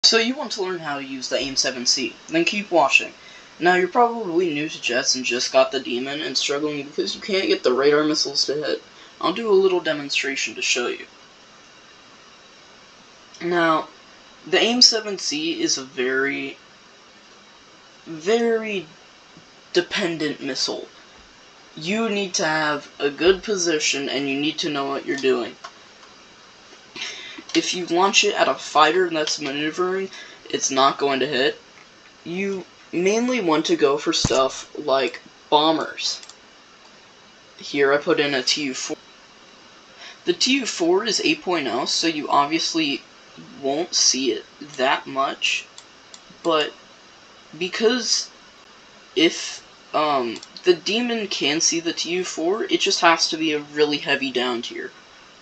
So you want to learn how to use the AIM-7C, then keep watching. Now you're probably new to jets and just got the demon and struggling because you can't get the radar missiles to hit. I'll do a little demonstration to show you. Now, the AIM-7C is a very dependent missile. You need to have a good position and you need to know what you're doing. If you launch it at a fighter that's maneuvering, it's not going to hit. You mainly want to go for stuff like bombers. Here I put in a TU-4. The TU-4 is 8.0, so you obviously won't see it that much, but because if the demon can see the TU-4, it just has to be a really heavy down tier,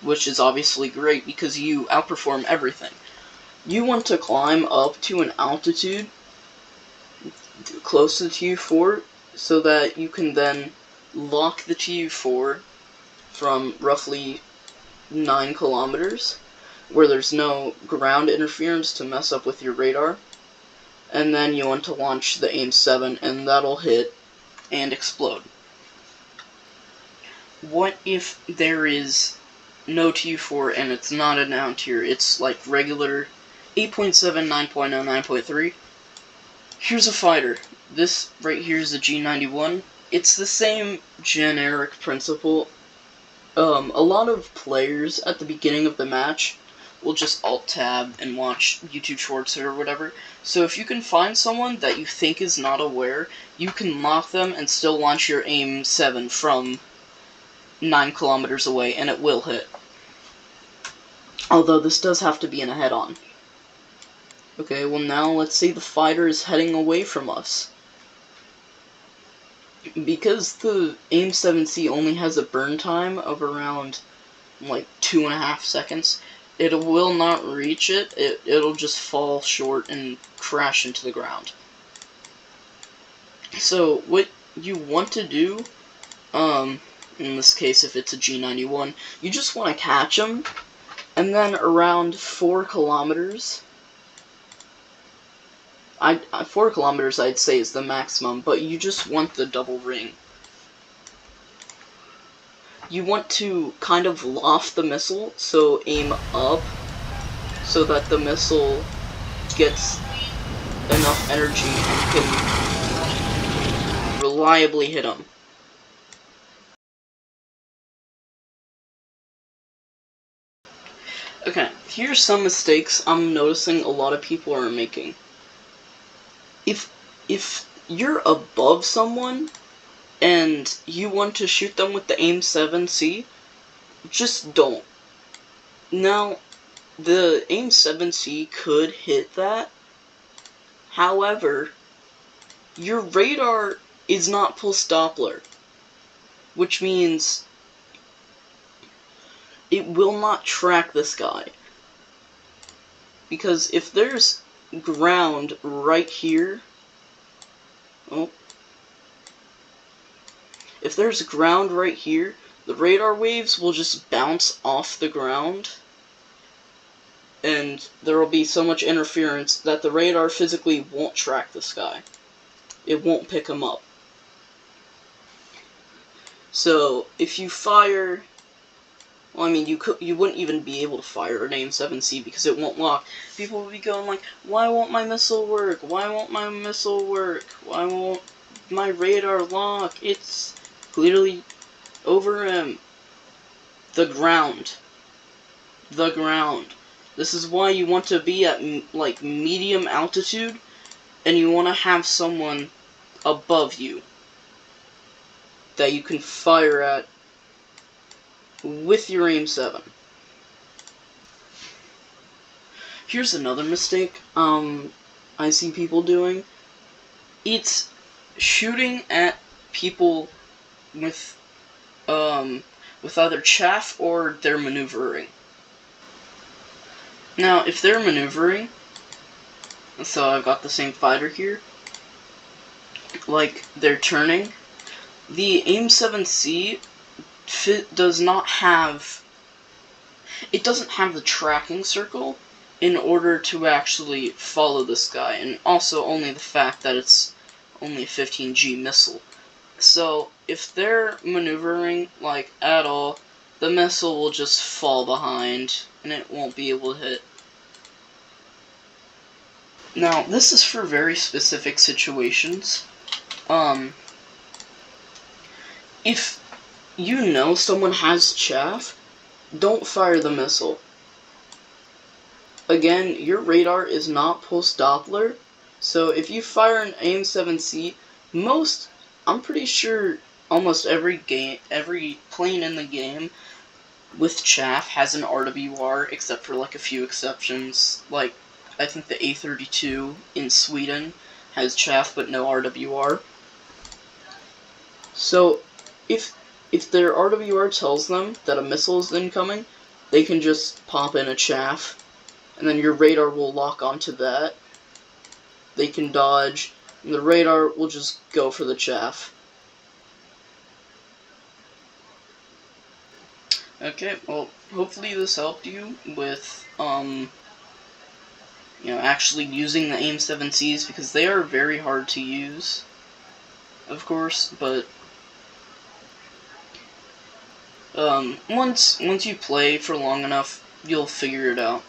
which is obviously great because you outperform everything. You want to climb up to an altitude close to the TU-4 so that you can then lock the TU-4 from roughly 9 kilometers, where there's no ground interference to mess up with your radar. And then you want to launch the AIM-7 and that'll hit and explode. What if there is no TU-4 and it's not a down tier, it's like regular 8.7, 9.0, 9.3? Here's a fighter. This right here is the G91. It's the same generic principle. A lot of players at the beginning of the match will just alt-tab and watch YouTube Shorts or whatever. So if you can find someone that you think is not aware, you can lock them and still launch your AIM-7 from 9 kilometers away, and it will hit. Although this does have to be in a head-on. Okay, well now let's say the fighter is heading away from us. Because the AIM-7C only has a burn time of around like 2.5 seconds, it will not reach it. It'll just fall short and crash into the ground. So what you want to do, in this case if it's a G91, you just want to catch them, and then around 4 kilometers, 4 kilometers I'd say is the maximum, but you just want the double ring. You want to kind of loft the missile, so aim up, so that the missile gets enough energy and can reliably hit them. Okay, here's some mistakes I'm noticing a lot of people are making. If you're above someone and you want to shoot them with the AIM-7C, just don't. Now, the AIM-7C could hit that. However, your radar is not pulse Doppler, which means it will not track this guy. Because if there's ground right here, if there's ground right here, the radar waves will just bounce off the ground, and there will be so much interference that the radar physically won't track this guy. It won't pick him up. So if you fire, well, I mean, you wouldn't even be able to fire an AIM-7C because it won't lock. People will be going like, why won't my missile work? Why won't my missile work? Why won't my radar lock? It's clearly over the ground. The ground. This is why you want to be at like medium altitude, and you want to have someone above you that you can fire at with your AIM-7. Here's another mistake I see people doing. It's shooting at people with either chaff or they're maneuvering. Now, if they're maneuvering, so I've got the same fighter here, like they're turning, the AIM-7C doesn't have the tracking circle, in order to actually follow this guy, and also only the fact that it's only a 15G missile. So if they're maneuvering like at all, the missile will just fall behind and it won't be able to hit. Now this is for very specific situations. If you know someone has chaff, don't fire the missile. Again, your radar is not post-Doppler, so if you fire an AIM-7C, I'm pretty sure almost every plane in the game with chaff has an RWR, except for like a few exceptions. Like, I think the A32 in Sweden has chaff but no RWR. So, if their RWR tells them that a missile is incoming, they can just pop in a chaff, and then your radar will lock onto that. They can dodge, and the radar will just go for the chaff. Okay, well, hopefully this helped you with, actually using the AIM-7Cs, because they are very hard to use, of course, but once you play for long enough, you'll figure it out.